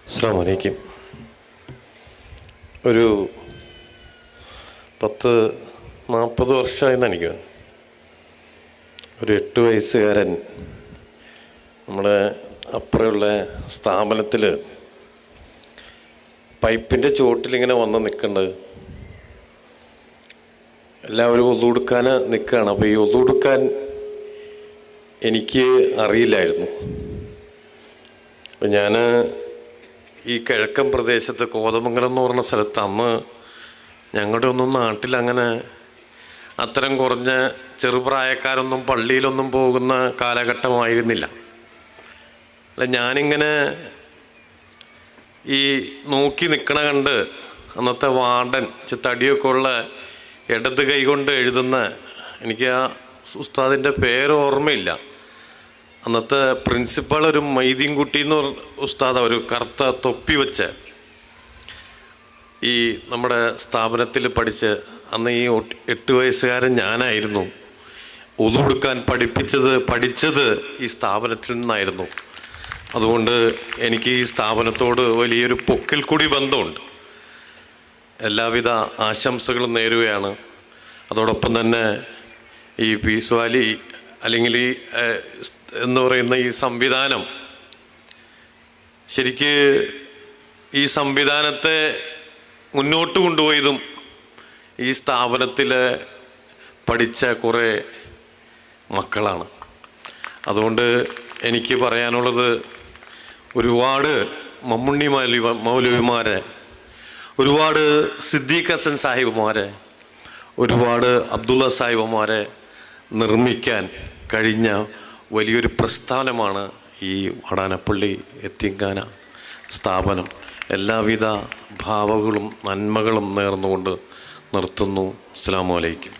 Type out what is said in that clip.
അസ്സലാമു അലൈക്കും. ഒരു 10-40 വർഷമായെന്ന് എനിക്ക് ഒരു 8 വയസ്സുകാരൻ നമ്മുടെ അപ്പുറമുള്ള സ്ഥാപനത്തിൽ പൈപ്പിൻ്റെ ചുവട്ടിലിങ്ങനെ വന്ന് നിൽക്കുന്നുണ്ട്. എല്ലാവരും ഒതു കൊടുക്കാൻ നിൽക്കുകയാണ്. അപ്പോൾ ഈ ഒതു കൊടുക്കാൻ എനിക്ക് അറിയില്ലായിരുന്നു. അപ്പം ഞാൻ ഈ കിഴക്കൻ പ്രദേശത്ത് കോതമംഗലം എന്ന് പറഞ്ഞ സ്ഥലത്ത് അന്ന് ഞങ്ങളുടെ ഒന്നും നാട്ടിലങ്ങനെ അത്തരം കുറഞ്ഞ ചെറുപ്രായക്കാരൊന്നും പള്ളിയിലൊന്നും പോകുന്ന കാലഘട്ടമായിരുന്നില്ല. അല്ല, ഞാനിങ്ങനെ ഈ നോക്കി നിൽക്കണ കണ്ട് അന്നത്തെ വാർഡൻ തടിയൊക്കെ ഉള്ള ഇടത് കൈ കൊണ്ട് എഴുതുന്ന, എനിക്ക് ആ ഉസ്താദിൻ്റെ പേര് ഓർമ്മയില്ല, അന്നത്തെ പ്രിൻസിപ്പൾ ഒരു മൈദീൻകുട്ടി എന്ന് പറഞ്ഞ ഉസ്താദ്, ഒരു കറുത്ത തൊപ്പി വെച്ച് ഈ നമ്മുടെ സ്ഥാപനത്തിൽ പഠിച്ച് അന്ന് ഈ 8 വയസ്സുകാരൻ ഞാനായിരുന്നു. ഒതു കൊടുക്കാൻ പഠിച്ചത് ഈ സ്ഥാപനത്തിൽ നിന്നായിരുന്നു. അതുകൊണ്ട് എനിക്ക് ഈ സ്ഥാപനത്തോട് വലിയൊരു പൊക്കിൽ കൂടി ബന്ധമുണ്ട്. എല്ലാവിധ ആശംസകളും നേരുകയാണ്. അതോടൊപ്പം തന്നെ ഈ പീസ് വാലി അല്ലെങ്കിൽ ഈ എന്ന് പറയുന്ന ഈ സംവിധാനം, ശരിക്ക് ഈ സംവിധാനത്തെ മുന്നോട്ട് കൊണ്ടുപോയതും ഈ സ്ഥാപനത്തിൽ പഠിച്ച കുറേ മക്കളാണ്. അതുകൊണ്ട് എനിക്ക് പറയാനുള്ളത്, ഒരുപാട് മമ്മുണ്ണി മൗലവിമാരെ, ഒരുപാട് സിദ്ദീഖ് ഹസൻ സാഹിബുമാരെ, ഒരുപാട് അബ്ദുള്ള സാഹിബുമാരെ നിർമ്മിക്കാൻ കഴിഞ്ഞ വലിയൊരു പ്രസ്ഥാനമാണ് ഈ വാടാനപ്പള്ളി യത്തീംഖാന സ്ഥാപനം. എല്ലാവിധ ഭാവങ്ങളും നന്മകളും നേർന്നുകൊണ്ട് നിർത്തുന്നു. അസ്സലാമു അലൈക്കും.